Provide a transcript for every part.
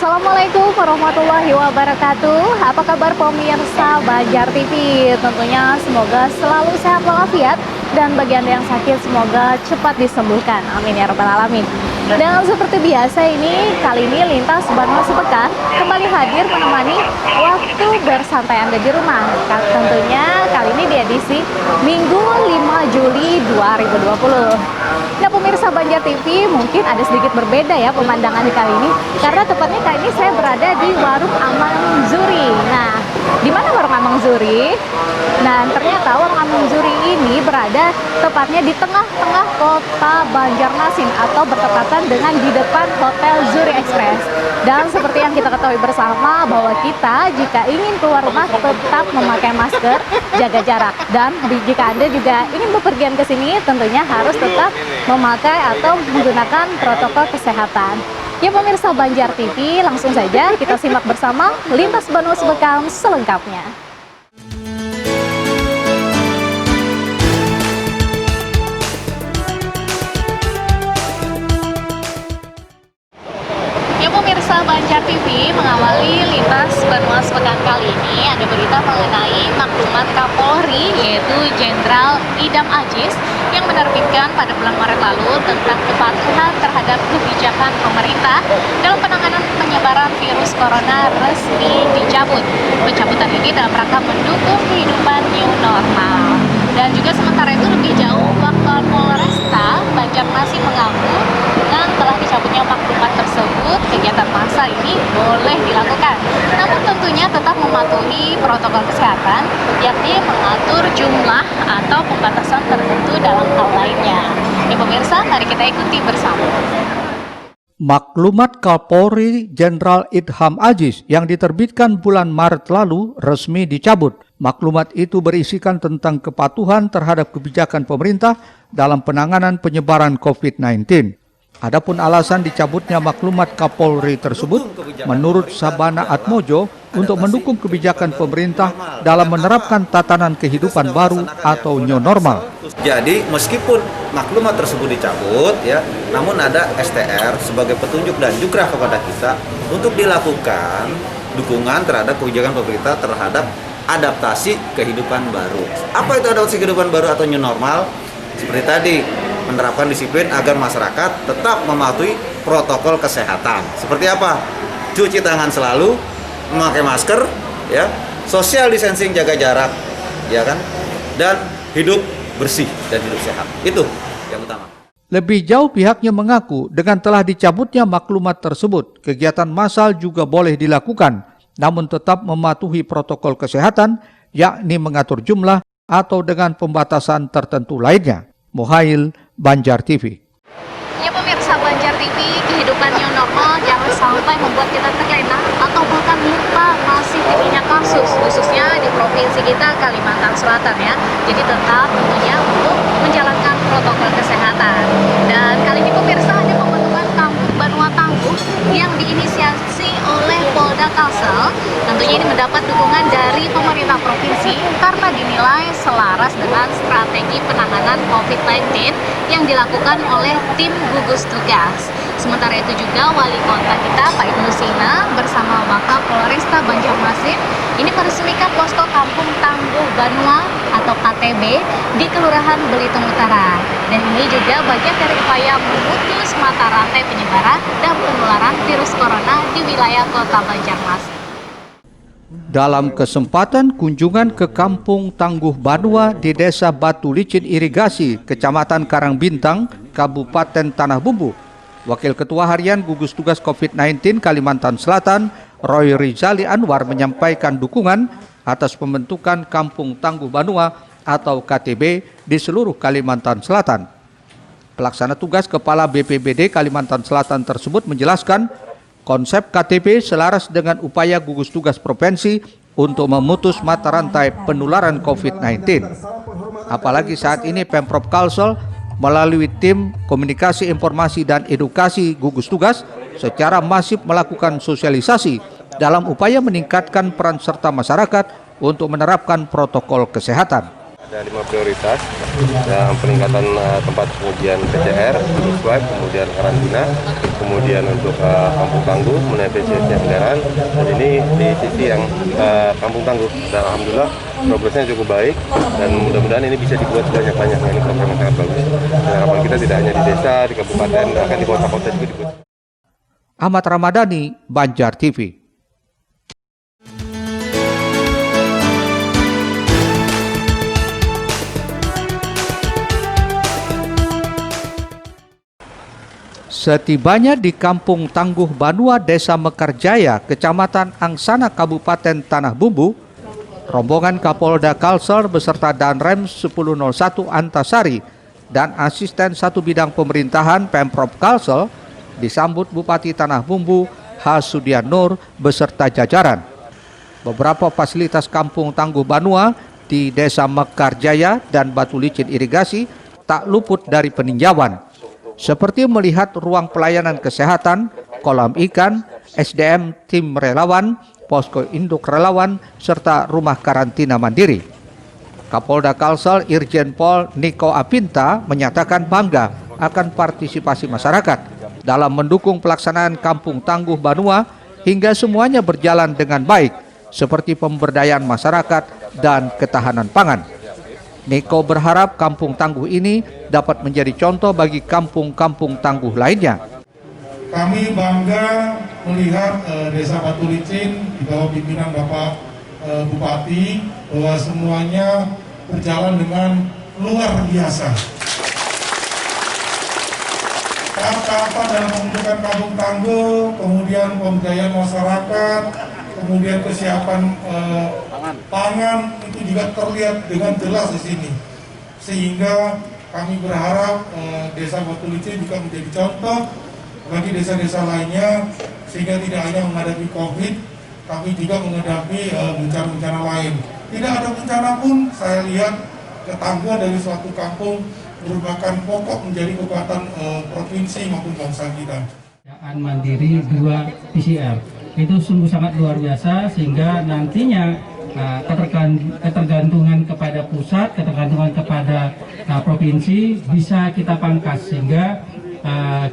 Assalamualaikum warahmatullahi wabarakatuh. Apa kabar pemirsa Banjar TV? Tentunya semoga selalu sehat walafiat dan bagi Anda yang sakit semoga cepat disembuhkan. Amin ya rabbal alamin. Dan seperti biasa ini, kali ini Lintas Banua Sepekan kembali hadir menemani waktu bersantai Anda di rumah. Tentunya kali ini di edisi Minggu 5 Juli 2020. Nah pemirsa Banjar TV, mungkin ada sedikit berbeda ya pemandangan di kali ini, karena tepatnya kali ini saya berada di Warung Amang Zuri. Nah, di mana Warung Amang Zuri? Nah, ternyata Warung Amang Zuri ini berada tepatnya di tengah-tengah kota Banjarmasin atau bertepatan dengan di depan Hotel Zuri Express. Dan seperti yang kita ketahui bersama bahwa kita jika ingin keluar rumah tetap memakai masker, jaga jarak. Dan jika Anda juga ingin bepergian ke sini tentunya harus tetap memakai atau menggunakan protokol kesehatan. Ya pemirsa Banjar TV, langsung saja kita simak bersama Lintas Banua Sepekan selengkapnya. Ya pemirsa Banjar TV, mengawali Lintas Banua Sepekan kali ini ada berita mengenai maklumat Kapolri yaitu Jenderal Idam Aziz yang menerbitkan pada bulan Maret lalu tentang kepatuhan terhadap kebijakan pemerintah dalam penanganan penyebaran virus corona resmi dicabut. Pencabutan ini dalam rangka mendukung kehidupan new normal. Dan juga sementara itu lebih jauh, Wakapolresta Banjarmasin mengaku dengan telah dicabutnya maklumat tersebut, kegiatan massa ini boleh dilakukan. Namun tentunya tetap mematuhi protokol kesehatan, yakni mengatur jumlah atau pembatasan tertentu dalam hal lainnya. Ya pemirsa, mari kita ikuti bersama. Maklumat Kapolri Jenderal Idam Aziz yang diterbitkan bulan Maret lalu resmi dicabut. Maklumat itu berisikan tentang kepatuhan terhadap kebijakan pemerintah dalam penanganan penyebaran COVID-19. Adapun alasan dicabutnya maklumat Kapolri tersebut, menurut Sabana Atmojo, untuk mendukung kebijakan pemerintah dalam menerapkan tatanan kehidupan baru atau new normal. Jadi meskipun maklumat tersebut dicabut, ya, namun ada STR sebagai petunjuk dan jukrah kepada kita untuk dilakukan dukungan terhadap kebijakan pemerintah terhadap adaptasi kehidupan baru. Apa itu adaptasi kehidupan baru atau new normal? Seperti tadi, menerapkan disiplin agar masyarakat tetap mematuhi protokol kesehatan. Seperti apa? Cuci tangan selalu, memakai masker, ya, social distancing, jaga jarak, ya kan, dan hidup bersih dan hidup sehat. Itu yang utama. Lebih jauh pihaknya mengaku dengan telah dicabutnya maklumat tersebut, kegiatan massal juga boleh dilakukan, namun tetap mematuhi protokol kesehatan, yakni mengatur jumlah atau dengan pembatasan tertentu lainnya. Muhail, Banjar TV. Ya pemirsa Banjar TV, kehidupan new normal jangan sampai membuat kita terlena atau bahkan lupa masih tingginya kasus, khususnya di provinsi kita Kalimantan Selatan ya. Jadi tetap tentunya untuk menjalankan protokol kesehatan. Dan kali ini pemirsa ada pembentukan Kampung Banua Tangguh yang diinisiasi oleh Polda Kalsel. Tentunya ini mendapat dukungan dari pemerintah provinsi karena dinilai selaras dengan strategi penanganan COVID-19 yang dilakukan oleh tim gugus tugas. Sementara itu juga wali kota kita Pak Ibnu Sina bersama Wakapolresta Banjarmasin ini meresmikan posko Kampung Tangguh Banua atau KTB di Kelurahan Belitung Utara. Dan ini juga bagian dari upaya memutus mata rantai penyebaran dan penularan virus corona di wilayah kota Banjarmasin. Dalam kesempatan kunjungan ke Kampung Tangguh Banua di Desa Batu Licin Irigasi, Kecamatan Karangbintang, Kabupaten Tanah Bumbu, Wakil Ketua Harian Gugus Tugas COVID-19 Kalimantan Selatan, Roy Rizali Anwar menyampaikan dukungan atas pembentukan Kampung Tangguh Banua atau KTB di seluruh Kalimantan Selatan. Pelaksana tugas Kepala BPBD Kalimantan Selatan tersebut menjelaskan konsep KTB selaras dengan upaya gugus tugas provinsi untuk memutus mata rantai penularan COVID-19. Apalagi saat ini Pemprov Kalsel melalui tim komunikasi informasi dan edukasi gugus tugas secara masif melakukan sosialisasi dalam upaya meningkatkan peran serta masyarakat untuk menerapkan protokol kesehatan. Ada 5 prioritas, yang peningkatan tempat pengujian PCR untuk swab, kemudian karantina, kemudian untuk kampung tangguh, mengenai efisiensi anggaran, dan ini di sisi yang kampung tangguh. Dan alhamdulillah progresnya cukup baik, dan mudah-mudahan ini bisa dibuat sebanyak-banyaknya. Ini program yang sangat bagus. Dan harapan kita tidak hanya di desa, di kabupaten, bahkan di kota-kota juga dibuat. Ahmad Ramadhani, Banjar TV. Setibanya di Kampung Tangguh Banua, Desa Mekarjaya, Kecamatan Angsana, Kabupaten Tanah Bumbu, rombongan Kapolda Kalsel beserta Danrem 1001 Antasari dan asisten satu bidang pemerintahan Pemprov Kalsel disambut Bupati Tanah Bumbu H. Sudian Nur beserta jajaran. Beberapa fasilitas Kampung Tangguh Banua di Desa Mekarjaya dan Batu Licin Irigasi tak luput dari peninjauan, seperti melihat ruang pelayanan kesehatan, kolam ikan, SDM tim relawan, posko induk relawan, serta rumah karantina mandiri. Kapolda Kalsel Irjen Pol Niko Apinta menyatakan bangga akan partisipasi masyarakat dalam mendukung pelaksanaan Kampung Tangguh Banua hingga semuanya berjalan dengan baik, seperti pemberdayaan masyarakat dan ketahanan pangan. Niko berharap Kampung Tangguh ini dapat menjadi contoh bagi kampung-kampung tangguh lainnya. Kami bangga melihat Desa Batu Licin di bawah pimpinan Bapak Bupati bahwa semuanya berjalan dengan luar biasa. Apa-apa dalam pembentukan kampung tangguh, kemudian pemberdayaan masyarakat, kemudian kesiapan pangan itu juga terlihat dengan jelas di sini. Sehingga kami berharap Desa Batu Licin juga menjadi contoh bagi desa-desa lainnya, sehingga tidak hanya menghadapi COVID, tapi juga menghadapi bencana-bencana lain. Tidak ada bencana pun saya lihat ketangguhan dari suatu kampung merupakan pokok menjadi kekuatan provinsi maupun bangsa kita. Mandiri 2 PCR itu sungguh sangat luar biasa, sehingga nantinya ketergantungan kepada pusat, ketergantungan kepada provinsi bisa kita pangkas, sehingga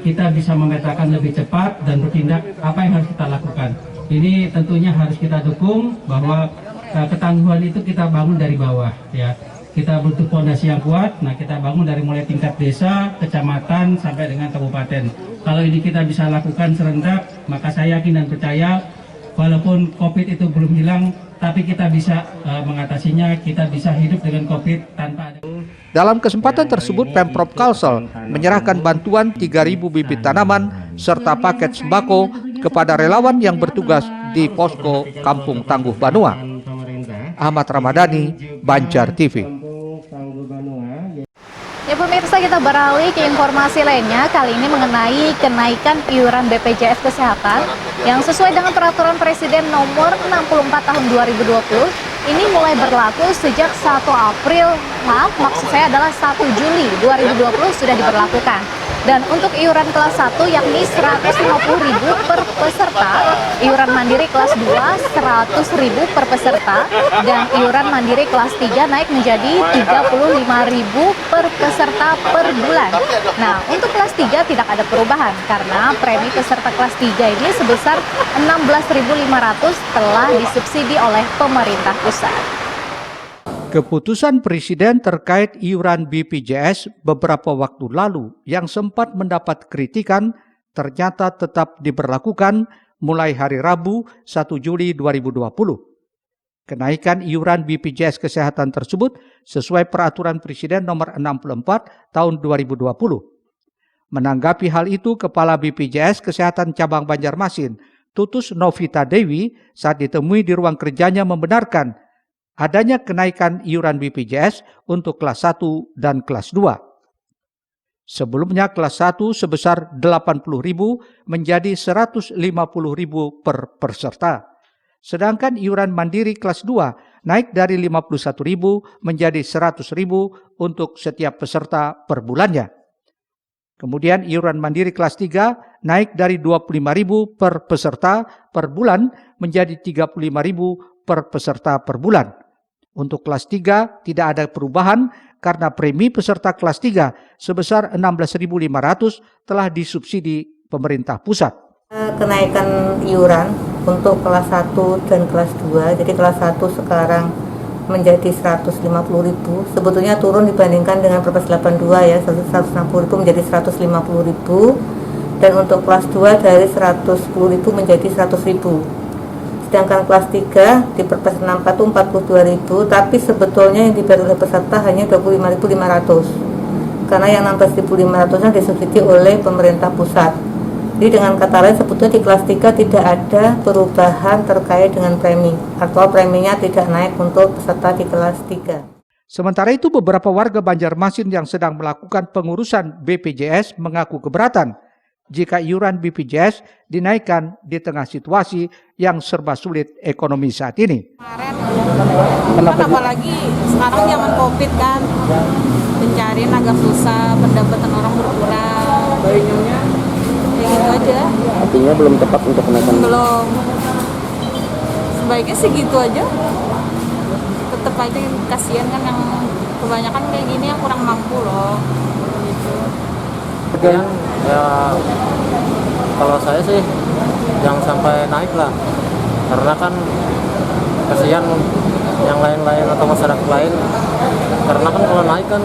kita bisa memetakan lebih cepat dan bertindak apa yang harus kita lakukan. Ini tentunya harus kita dukung, bahwa ketangguhan itu kita bangun dari bawah, ya. Kita butuh fondasi yang kuat. Nah, kita bangun dari mulai tingkat desa, kecamatan, sampai dengan kabupaten. Kalau ini kita bisa lakukan serentak, maka saya yakin dan percaya, walaupun COVID itu belum hilang, tapi kita bisa mengatasinya, kita bisa hidup dengan COVID tanpa ada. Dalam kesempatan tersebut, Pemprov Kalsel menyerahkan bantuan 3.000 bibit tanaman serta paket sembako kepada relawan yang bertugas di posko Kampung Tangguh Banua. Ahmad Ramadhani, Banjar TV. Ya pemirsa, kita beralih ke informasi lainnya, kali ini mengenai kenaikan iuran BPJS Kesehatan yang sesuai dengan peraturan Presiden nomor 64 tahun 2020. Ini mulai berlaku sejak 1 April, maksud saya adalah 1 Juli 2020 sudah diberlakukan. Dan untuk iuran kelas 1 yakni Rp150.000 per peserta, iuran mandiri kelas 2 Rp100.000 per peserta, dan iuran mandiri kelas 3 naik menjadi Rp35.000 per peserta per bulan. Nah, untuk kelas 3 tidak ada perubahan karena premi peserta kelas 3 ini sebesar Rp16.500 telah disubsidi oleh pemerintah pusat. Keputusan Presiden terkait iuran BPJS beberapa waktu lalu yang sempat mendapat kritikan ternyata tetap diberlakukan mulai hari Rabu 1 Juli 2020. Kenaikan iuran BPJS Kesehatan tersebut sesuai peraturan Presiden nomor 64 tahun 2020. Menanggapi hal itu, Kepala BPJS Kesehatan Cabang Banjarmasin, Tutus Novita Dewi, saat ditemui di ruang kerjanya membenarkan adanya kenaikan iuran BPJS untuk kelas 1 dan kelas 2. Sebelumnya kelas 1 sebesar Rp80.000 menjadi Rp150.000 per peserta. Sedangkan iuran mandiri kelas 2 naik dari Rp51.000 menjadi Rp100.000 untuk setiap peserta per bulannya. Kemudian iuran mandiri kelas 3 naik dari Rp25.000 per peserta per bulan menjadi Rp35.000 per peserta per bulan. Untuk kelas 3 tidak ada perubahan karena premi peserta kelas 3 sebesar 16.500 telah disubsidi pemerintah pusat. Kenaikan iuran untuk kelas 1 dan kelas 2, jadi kelas 1 sekarang menjadi 150.000, sebetulnya turun dibandingkan dengan Perpres 82 ya, 160.000 menjadi 150.000, dan untuk kelas 2 dari 110.000 menjadi 100.000. Sedangkan kelas 3 di Perpres 64 itu 42.000, tapi sebetulnya yang dibayar oleh peserta hanya 25.500 karena yang 16.500-nya disubsidi oleh pemerintah pusat. Jadi dengan kata lain sebetulnya di kelas 3 tidak ada perubahan terkait dengan premi, atau preminya tidak naik untuk peserta di kelas 3. Sementara itu beberapa warga Banjarmasin yang sedang melakukan pengurusan BPJS mengaku keberatan jika iuran BPJS dinaikkan di tengah situasi yang serba sulit ekonomi saat ini. Kemarin, kan apalagi sekarang zaman COVID kan, pencarian agak susah, pendapatan orang berkurang. Kayak gitu aja. Artinya belum tepat untuk kenaikan? Belum. Sebaiknya sih gitu aja. Tetap aja kasihan kan yang kebanyakan kayak gini yang kurang mampu loh. Gitu. Ya, kalau saya sih jangan sampai naik lah, karena kan kasihan yang lain-lain atau masyarakat lain, karena kan kalau naik kan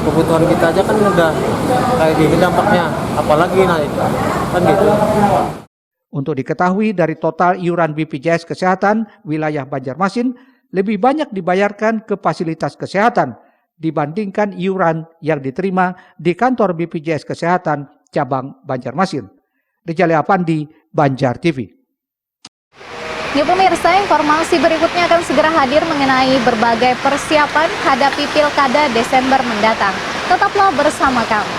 kebutuhan kita aja kan udah kayak gini dampaknya, apalagi naik kan gitu. Untuk diketahui dari total iuran BPJS Kesehatan wilayah Banjarmasin lebih banyak dibayarkan ke fasilitas kesehatan dibandingkan iuran yang diterima di kantor BPJS Kesehatan cabang Banjarmasin. Rijal Apandi, Banjar TV. Ya pemirsa, informasi berikutnya akan segera hadir mengenai berbagai persiapan hadapi Pilkada Desember mendatang. Tetaplah bersama kami.